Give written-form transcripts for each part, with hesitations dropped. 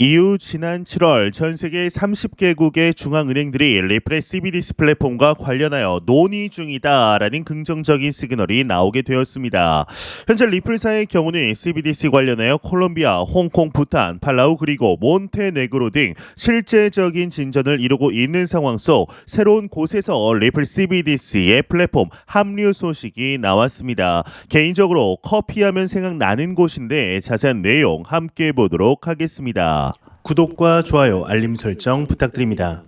이후 지난 7월 전 세계 30개국의 중앙은행들이 리플의 CBDC 플랫폼과 관련하여 논의 중이다라는 긍정적인 시그널이 나오게 되었습니다. 현재 리플사의 경우는 CBDC 관련하여 콜롬비아, 홍콩, 부탄, 팔라우 그리고 몬테네그로 등 실제적인 진전을 이루고 있는 상황 속 새로운 곳에서 리플 CBDC의 플랫폼 합류 소식이 나왔습니다. 개인적으로 커피하면 생각나는 곳인데 자세한 내용 함께 보도록 하겠습니다. 구독과 좋아요, 알림 설정 부탁드립니다.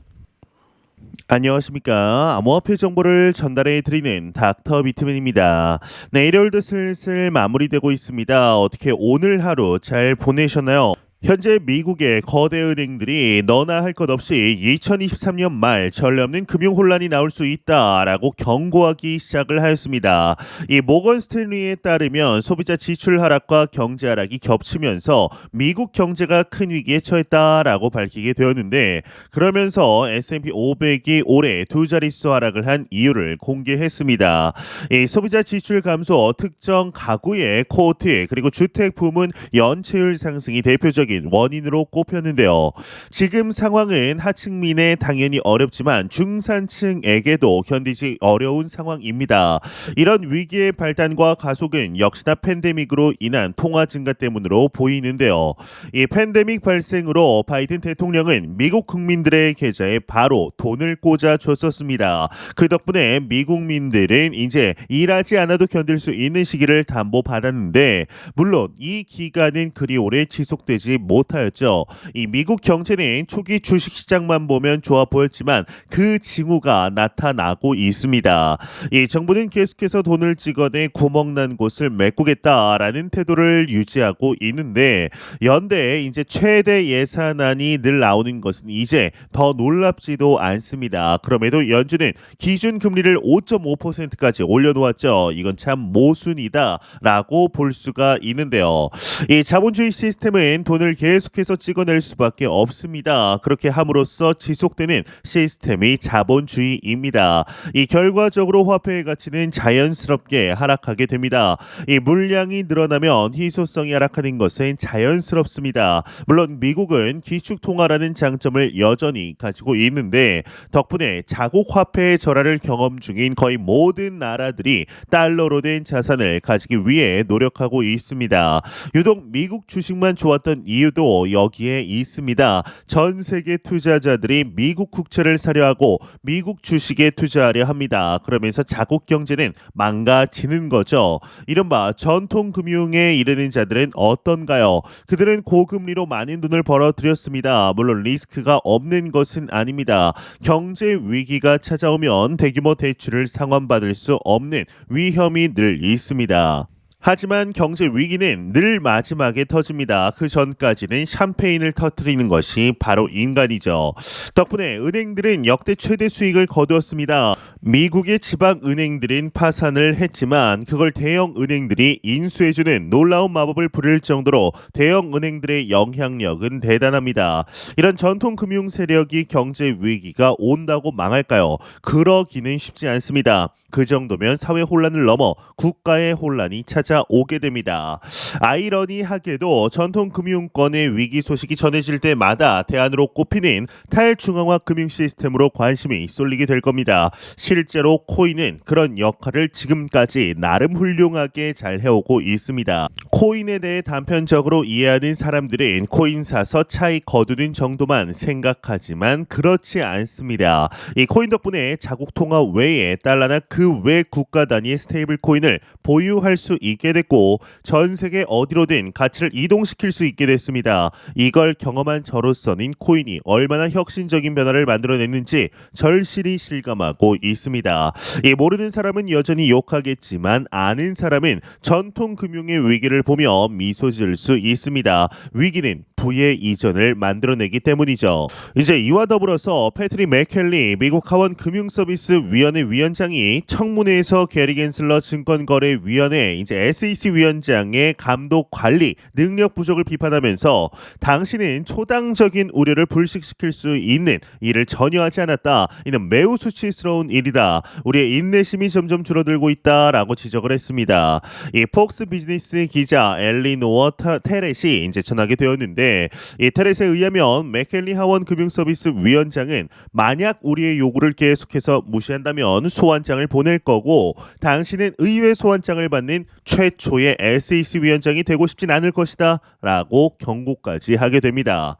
안녕하십니까. 암호화폐 정보를 전달해 드리는 닥터 비트맨입니다. 네, 일요일도 슬슬 마무리되고 있습니다. 어떻게 오늘 하루 잘 보내셨나요? 현재 미국의 거대 은행들이 너나 할 것 없이 2023년 말 전례 없는 금융 혼란이 나올 수 있다라고 경고하기 시작을 하였습니다. 이 모건 스탠리에 따르면 소비자 지출 하락과 경제 하락이 겹치면서 미국 경제가 큰 위기에 처했다라고 밝히게 되었는데, 그러면서 S&P 500이 올해 두 자릿수 하락을 한 이유를 공개했습니다. 이 소비자 지출 감소, 특정 가구의 코트 그리고 주택 부문 연체율 상승이 대표적인 원인으로 꼽혔는데요. 지금 상황은 하층민에 당연히 어렵지만 중산층에게도 견디기 어려운 상황입니다. 이런 위기의 발단과 가속은 역시나 팬데믹으로 인한 통화 증가 때문으로 보이는데요. 이 팬데믹 발생으로 바이든 대통령은 미국 국민들의 계좌에 바로 돈을 꽂아줬었습니다. 그 덕분에 미국민들은 이제 일하지 않아도 견딜 수 있는 시기를 담보받았는데, 물론 이 기간은 그리 오래 지속되지 못하였죠. 이 미국 경제는 초기 주식시장만 보면 좋아 보였지만 그 징후가 나타나고 있습니다. 이 정부는 계속해서 돈을 찍어내 구멍난 곳을 메꾸겠다라는 태도를 유지하고 있는데, 연대에 이제 최대 예산안이 늘 나오는 것은 이제 더 놀랍지도 않습니다. 그럼에도 연준은 기준 금리를 5.5%까지 올려놓았죠. 이건 참 모순이다라고 볼 수가 있는데요. 이 자본주의 시스템은 돈을 계속해서 찍어낼 수밖에 없습니다. 그렇게 함으로써 지속되는 시스템이 자본주의입니다. 이 결과적으로 화폐의 가치는 자연스럽게 하락하게 됩니다. 이 물량이 늘어나면 희소성이 하락하는 것은 자연스럽습니다. 물론 미국은 기축통화라는 장점을 여전히 가지고 있는데, 덕분에 자국 화폐의 절하를 경험 중인 거의 모든 나라들이 달러로 된 자산을 가지기 위해 노력하고 있습니다. 유독 미국 주식만 좋았던 이유도 여기에 있습니다. 전 세계 투자자들이 미국 국채를 사려 하고 미국 주식에 투자하려 합니다. 그러면서 자국 경제는 망가지는 거죠. 이른바 전통 금융에 이르는 자들은 어떤가요? 그들은 고금리로 많은 돈을 벌어들였습니다. 물론 리스크가 없는 것은 아닙니다. 경제 위기가 찾아오면 대규모 대출을 상환받을 수 없는 위험이 늘 있습니다. 하지만 경제 위기는 늘 마지막에 터집니다. 그 전까지는 샴페인을 터뜨리는 것이 바로 인간이죠. 덕분에 은행들은 역대 최대 수익을 거두었습니다. 미국의 지방 은행들은 파산을 했지만 그걸 대형 은행들이 인수해주는 놀라운 마법을 부릴 정도로 대형 은행들의 영향력은 대단합니다. 이런 전통 금융 세력이 경제 위기가 온다고 망할까요? 그러기는 쉽지 않습니다. 그 정도면 사회 혼란을 넘어 국가의 혼란이 찾아오게 됩니다. 아이러니하게도 전통 금융권의 위기 소식이 전해질 때마다 대안으로 꼽히는 탈중앙화 금융 시스템으로 관심이 쏠리게 될 겁니다. 실제로 코인은 그런 역할을 지금까지 나름 훌륭하게 잘 해오고 있습니다. 코인에 대해 단편적으로 이해하는 사람들은 코인 사서 차익 거두는 정도만 생각하지만 그렇지 않습니다. 이 코인 덕분에 자국 통화 외에 달러나 그 외 국가 단위의 스테이블 코인을 보유할 수 있게 됐고, 전 세계 어디로든 가치를 이동시킬 수 있게 됐습니다. 이걸 경험한 저로서는 코인이 얼마나 혁신적인 변화를 만들어냈는지 절실히 실감하고 있습니다. 이 모르는 사람은 여전히 욕하겠지만 아는 사람은 전통 금융의 위기를 보며 미소 지을 수 있습니다. 위기는 부의 이전을 만들어내기 때문이죠. 이제 이와 더불어서 패트릭 맥켈리 미국 하원 금융서비스위원회 위원장이 청문회에서 게리 겐슬러 증권거래위원회 이제 SEC 위원장의 감독 관리 능력 부족을 비판하면서 당신은 초당적인 우려를 불식시킬 수 있는 일을 전혀 하지 않았다. 이는 매우 수치스러운 일이다. 우리의 인내심이 점점 줄어들고 있다라고 지적을 했습니다. 이 폭스 비즈니스 기자 엘리노어 테렛이 이제 전하게 되었는데, 있는데 이 테렛에 의하면 맥켈리 하원 금융서비스 위원장은 만약 우리의 요구를 계속해서 무시한다면 소환장을 보낼 거고 당신은 의회 소환장을 받는 최초의 SEC 위원장이 되고 싶진 않을 것이다 라고 경고까지 하게 됩니다.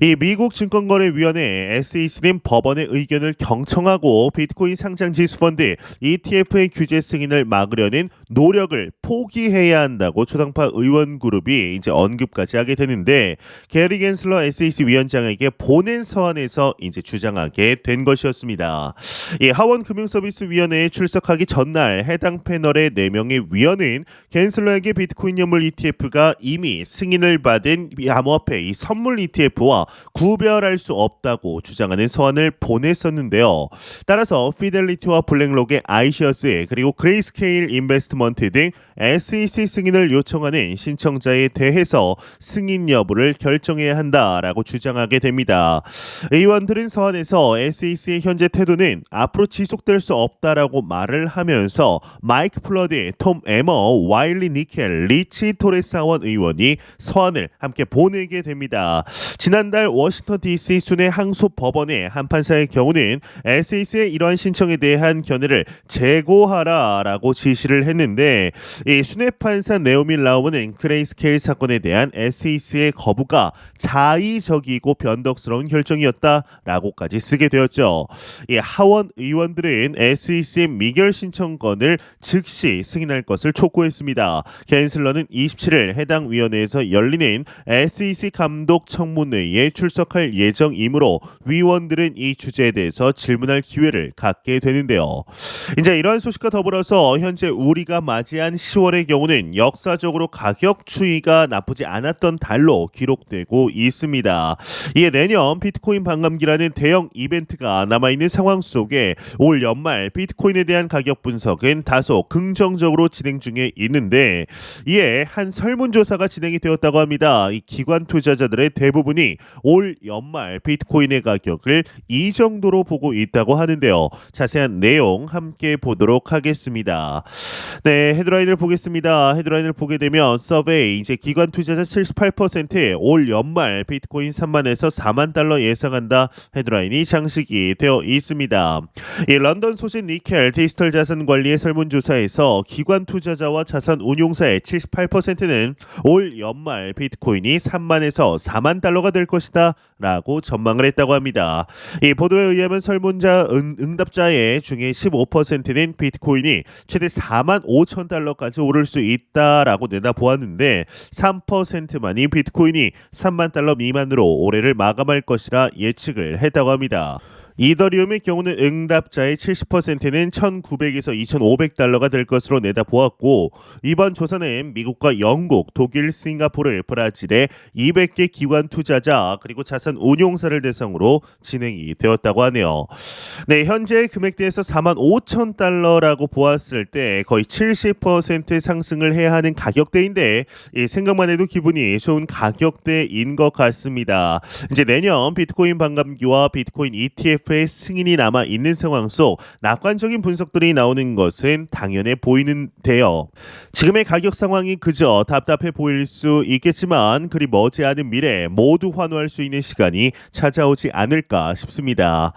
이 미국 증권거래위원회 SEC는 법원의 의견을 경청하고 비트코인 상장 지수펀드 ETF의 규제 승인을 막으려는 노력을 포기해야 한다고 초당파 의원 그룹이 이제 언급까지 하게 되는데 게리 겐슬러 SEC 위원장에게 보낸 서한에서 이제 주장하게 된 것이었습니다. 이 하원 금융서비스위원회에 출석하기 전날 해당 패널의 4명의 위원은 겐슬러에게 비트코인 연물 ETF가 이미 승인을 받은 암호화폐 이 선물 ETF와 구별할 수 없다고 주장하는 서한을 보냈었는데요. 따라서 피델리티와 블랙록의 아이시어스 그리고 그레이스케일 인베스트먼트 등 SEC 승인을 요청하는 신청자에 대해서 승인 여부를 결정해야 한다라고 주장하게 됩니다. 의원들은 서한에서 SEC의 현재 태도는 앞으로 지속될 수 없다라고 말을 하면서 마이크 플러드, 톰 에머, 와일리 니켈, 리치 토레스 하원 의원이 서한을 함께 보내게 됩니다. 지난달 워싱턴 DC 순회 항소법원의 한 판사의 경우는 SEC의 이러한 신청에 대한 견해를 재고하라라고 지시를 했는데 이 순회 판사 네오미 라우먼은 그레이스케일 사건에 대한 SEC의 거부가 자의적이고 변덕스러운 결정이었다라고까지 쓰게 되었죠. 이 하원 의원들은 SEC의 미결 신청건을 즉시 승인할 것을 촉구했습니다. 겐슬러는 27일 해당 위원회에서 열리는 SEC 감독 청문회에 출석할 예정이므로 위원들은 이 주제에 대해서 질문할 기회를 갖게 되는데요. 이제 이러한 소식과 더불어서 현재 우리가 맞이한 10월의 경우는 역사적으로 가격 추이가 나쁘지 않았던 달로 기록되고 있습니다. 이에 내년 비트코인 반감기라는 대형 이벤트가 남아있는 상황 속에 올 연말 비트코인에 대한 가격 분석은 다소 긍정적으로 진행 중에 있는데 이에 한 설문조사가 진행이 되었다고 합니다. 이 기관 투자자들의 대부분이 올 연말 비트코인의 가격을 이 정도로 보고 있다고 하는데요. 자세한 내용 함께 보도록 하겠습니다. 네, 헤드라인을 보겠습니다. 헤드라인을 보게 되면 서베이 이제 기관 투자자 78%올 연말 비트코인 3만에서 4만 달러 예상한다. 헤드라인이 장식이 되어 있습니다. 이 런던 소신 니켈 디지털 자산 관리의 설문조사에서 기관 투자자와 자산 운용사의 78%는 올 연말 비트코인이 3만에서 4만 달러가 될 것이다 라고 전망을 했다고 합니다. 이 보도에 의하면 설문자 응답자의 중에 15%는 비트코인이 최대 4만 5천 달러까지 오를 수 있다라고 내다보았는데 3%만이 비트코인이 3만 달러 미만으로 올해를 마감할 것이라 예측을 했다고 합니다. 이더리움의 경우는 응답자의 70%는 1,900에서 2,500달러가 될 것으로 내다보았고 이번 조사는 미국과 영국, 독일, 싱가포르, 브라질의 200개 기관 투자자 그리고 자산 운용사를 대상으로 진행이 되었다고 하네요. 네, 현재 금액대에서 4만 5천 달러라고 보았을 때 거의 70% 상승을 해야 하는 가격대인데 생각만 해도 기분이 좋은 가격대인 것 같습니다. 이제 내년 비트코인 반감기와 비트코인 ETF 의 승인이 남아 있는 상황 속 낙관적인 분석들이 나오는 것은 당연해 보이는데요. 지금의 가격 상황이 그저 답답해 보일 수 있겠지만 그리 머지않은 미래 모두 환호할 수 있는 시간이 찾아오지 않을까 싶습니다.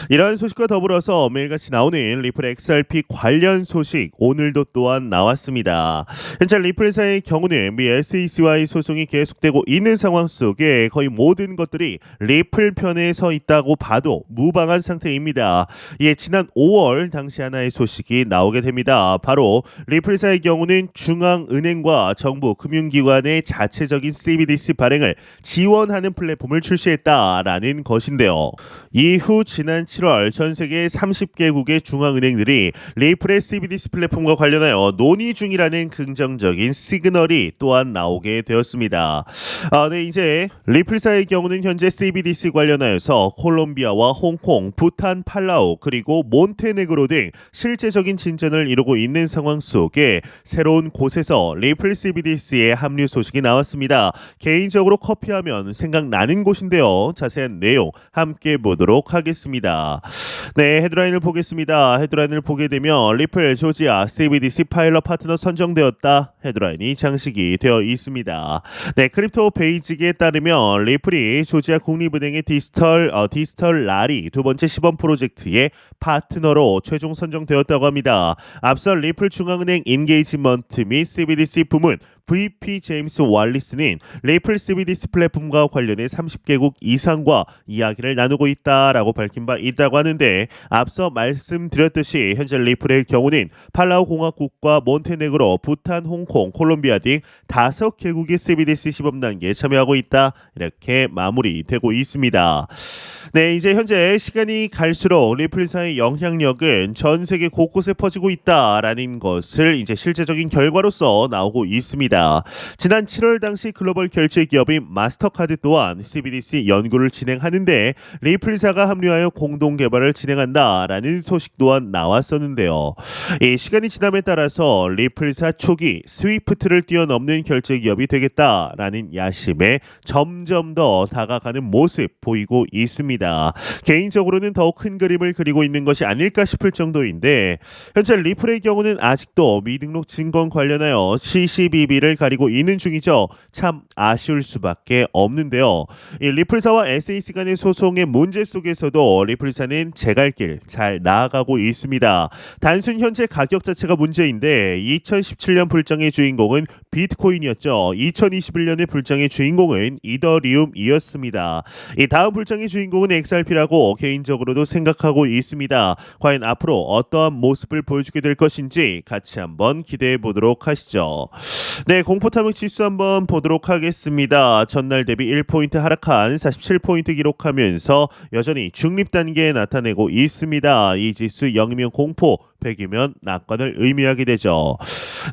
이러한 소식과 더불어서 매일같이 나오는 리플 XRP 관련 소식 오늘도 또한 나왔습니다. 현재 리플사의 경우는 미 SEC와의 소송이 계속되고 있는 상황 속에 거의 모든 것들이 리플 편에 서 있다고 봐도 무방한 상태입니다. 예, 지난 5월 당시 하나의 소식이 나오게 됩니다. 바로 리플사의 경우는 중앙은행과 정부 금융기관의 자체적인 CBDC 발행을 지원하는 플랫폼을 출시했다라는 것인데요. 이후 지난 7월 전 세계 30개국의 중앙은행들이 리플의 CBDC 플랫폼과 관련하여 논의 중이라는 긍정적인 시그널이 또한 나오게 되었습니다. 네, 이제 리플사의 경우는 현재 CBDC 관련하여서 콜롬비아와 홍콩 홍콩, 부탄, 팔라우 그리고 몬테네그로 등 실제적인 진전을 이루고 있는 상황 속에 새로운 곳에서 리플 CBDC의 합류 소식이 나왔습니다. 개인적으로 커피하면 생각나는 곳인데요. 자세한 내용 함께 보도록 하겠습니다. 네, 헤드라인을 보겠습니다. 헤드라인을 보게 되면 리플 조지아 CBDC 파일럿 파트너 선정되었다. 헤드라인이 장식이 되어 있습니다. 네, 크립토 베이직에 따르면 리플이 조지아 국립은행의 디지털 라리 두 번째 시범 프로젝트의 파트너로 최종 선정되었다고 합니다. 앞서 리플 중앙은행 인게이지먼트 및 CBDC 부문 VP 제임스 왈리스는 리플 CBDC 플랫폼과 관련해 30개국 이상과 이야기를 나누고 있다라고 밝힌 바 있다고 하는데, 앞서 말씀드렸듯이 현재 리플의 경우는 팔라우 공화국과 몬테네그로, 부탄, 홍콩, 콜롬비아 등 5개국의 CBDC 시범 단계에 참여하고 있다, 이렇게 마무리되고 있습니다. 네, 이제 현재 시간이 갈수록 리플사의 영향력은 전 세계 곳곳에 퍼지고 있다라는 것을 이제 실제적인 결과로서 나오고 있습니다. 지난 7월 당시 글로벌 결제 기업인 마스터카드 또한 CBDC 연구를 진행하는데 리플사가 합류하여 공동 개발을 진행한다라는 소식 또한 나왔었는데요. 이 시간이 지남에 따라서 리플사 초기 스위프트를 뛰어넘는 결제 기업이 되겠다라는 야심에 점점 더 다가가는 모습 보이고 있습니다. 개인적으로는 더욱 큰 그림을 그리고 있는 것이 아닐까 싶을 정도인데, 현재 리플의 경우는 아직도 미등록 증권 관련하여 CCBB를 가리고 있는 중이죠. 참 아쉬울 수밖에 없는데요. 이 리플사와 SEC 간의 소송의 문제 속에서도 리플사는 제갈 길 잘 나아가고 있습니다. 단순 현재 가격 자체가 문제인데 2017년 불장의 주인공은 비트코인이었죠. 2021년의 불장의 주인공은 이더리움이었습니다. 이 다음 불장의 주인공은 XRP라고 개인적으로도 생각하고 있습니다. 과연 앞으로 어떠한 모습을 보여주게 될 것인지 같이 한번 기대해 보도록 하시죠. 네, 공포탐욕 지수 한번 보도록 하겠습니다. 전날 대비 1포인트 하락한 47포인트 기록하면서 여전히 중립 단계에 나타내고 있습니다. 이 지수 0이면 공포, 100이면 낙관을 의미하게 되죠.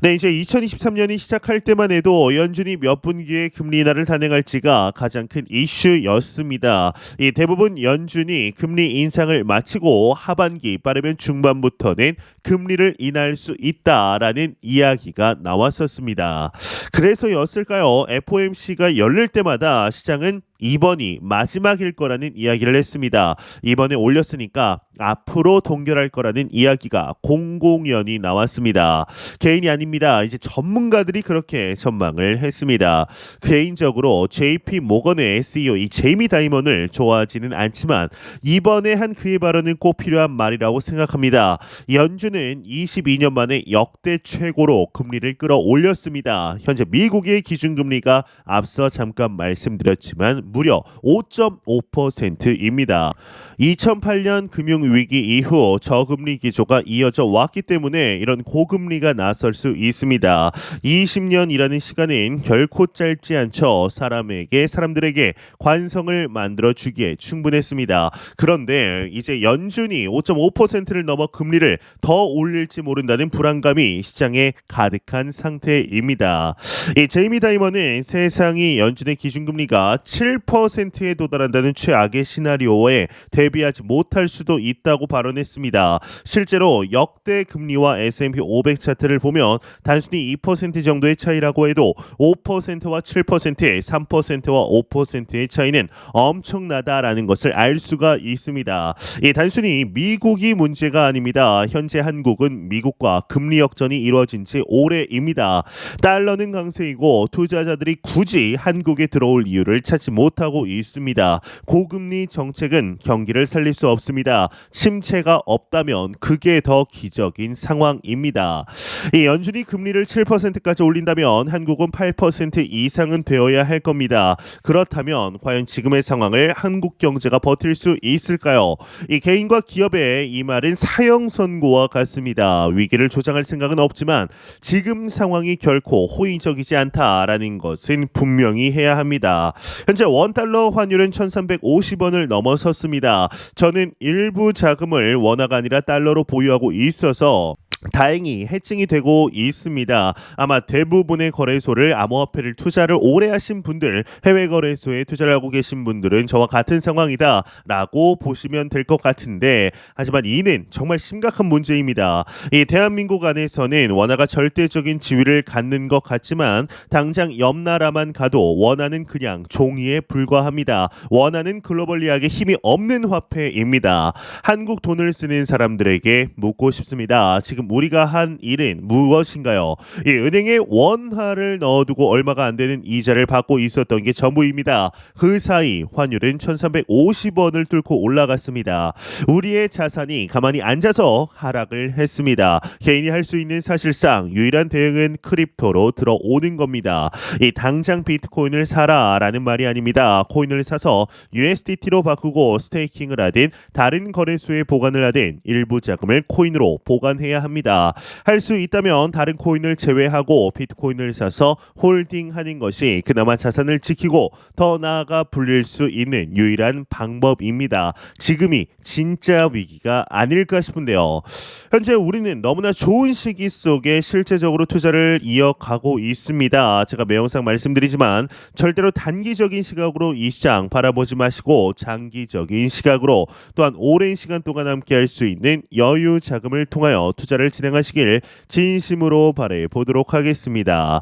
네, 이제 2023년이 시작할 때만 해도 연준이 몇 분기에 금리 인하를 단행할지가 가장 큰 이슈였습니다. 이 대부분 연준이 금리 인상을 마치고 하반기 빠르면 중반부터는 금리를 인하할 수 있다라는 이야기가 나왔었습니다. 그래서였을까요? FOMC가 열릴 때마다 시장은 이번이 마지막일 거라는 이야기를 했습니다. 이번에 올렸으니까 앞으로 동결할 거라는 이야기가 공공연히 나왔습니다. 개인이 아닙니다. 이제 전문가들이 그렇게 전망을 했습니다. 개인적으로 JP 모건의 CEO 이 제이미 다이먼을 좋아하지는 않지만 이번에 한 그의 발언은 꼭 필요한 말이라고 생각합니다. 연준은 22년 만에 역대 최고로 금리를 끌어올렸습니다. 현재 미국의 기준금리가 앞서 잠깐 말씀드렸지만 무려 5.5%입니다. 2008년 금융위기 이후 저금리 기조가 이어져 왔기 때문에 이런 고금리가 나설 수 있습니다. 20년이라는 시간은 결코 짧지 않죠. 사람들에게 관성을 만들어주기에 충분했습니다. 그런데 이제 연준이 5.5%를 넘어 금리를 더 올릴지 모른다는 불안감이 시장에 가득한 상태입니다. 이 제이미 다이먼은 세상이 연준의 기준금리가 7%에 도달한다는 최악의 시나리오에 대비하지 못할 수도 있다고 발언했습니다. 실제로 역대 금리와 S&P 500 차트를 보면 단순히 2% 정도의 차이라고 해도 5%와 7%의 3%와 5%의 차이는 엄청나다라는 것을 알 수가 있습니다. 단순히 미국이 문제가 아닙니다. 현재 한국은 미국과 금리 역전이 이루어진 지 오래입니다. 달러는 강세이고 투자자들이 굳이 한국에 들어올 이유를 찾지 못하고 있습니다. 고금리 정책은 경기를 살릴 수 없습니다. 침체가 없다면 그게 더 기적인 상황입니다. 이 연준이 금리를 7%까지 올린다면 한국은 8% 이상은 되어야 할 겁니다. 그렇다면 과연 지금의 상황을 한국 경제가 버틸 수 있을까요? 이 개인과 기업의 이 말은 사형 선고와 같습니다. 위기를 조장할 생각은 없지만 지금 상황이 결코 호의적이지 않다라는 것은 분명히 해야 합니다. 현재 원달러 환율은 1350원을 넘어섰습니다. 저는 일부 자금을 원화가 아니라 달러로 보유하고 있어서 다행히 해칭이 되고 있습니다. 아마 대부분의 거래소를 암호화폐를 투자를 오래 하신 분들, 해외 거래소에 투자를 하고 계신 분들은 저와 같은 상황이다라고 보시면 될 것 같은데, 하지만 이는 정말 심각한 문제입니다. 이 대한민국 안에서는 원화가 절대적인 지위를 갖는 것 같지만 당장 옆 나라만 가도 원화는 그냥 종이에 불과합니다. 원화는 글로벌리하게 힘이 없는 화폐입니다. 한국 돈을 쓰는 사람들에게 묻고 싶습니다. 지금 우리가 한 일은 무엇인가요? 이 은행에 원화를 넣어두고 얼마가 안 되는 이자를 받고 있었던 게 전부입니다. 그 사이 환율은 1350원을 뚫고 올라갔습니다. 우리의 자산이 가만히 앉아서 하락을 했습니다. 개인이 할 수 있는 사실상 유일한 대응은 크립토로 들어오는 겁니다. 이 당장 비트코인을 사라라는 말이 아닙니다. 코인을 사서 USDT로 바꾸고 스테이킹을 하든 다른 거래소에 보관을 하든 일부 자금을 코인으로 보관해야 합니다. 할 수 있다면 다른 코인을 제외하고 비트코인을 사서 홀딩하는 것이 그나마 자산을 지키고 더 나아가 불릴 수 있는 유일한 방법입니다. 지금이 진짜 위기가 아닐까 싶은데요. 현재 우리는 너무나 좋은 시기 속에 실제적으로 투자를 이어가고 있습니다. 제가 매영상 말씀드리지만 절대로 단기적인 시각으로 이 시장 바라보지 마시고 장기적인 시각으로 또한 오랜 시간 동안 함께 할 수 있는 여유 자금을 통하여 투자를 진행하시길 진심으로 바래 보도록 하겠습니다.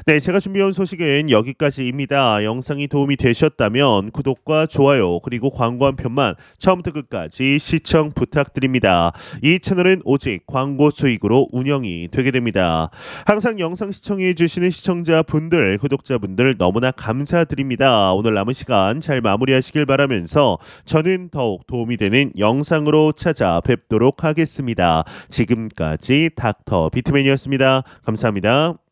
네, 제가 준비한 소식은 여기까지입니다. 영상이 도움이 되셨다면 구독과 좋아요 그리고 광고 한 편만 처음부터 끝까지 시청 부탁드립니다. 이 채널은 오직 광고 수익으로 운영이 되게 됩니다. 항상 영상 시청해 주시는 시청자분들, 구독자분들 너무나 감사드립니다. 오늘 남은 시간 잘 마무리하시길 바라면서 저는 더욱 도움이 되는 영상으로 찾아뵙도록 하겠습니다. 지금까지 닥터 비트맨이었습니다. 감사합니다.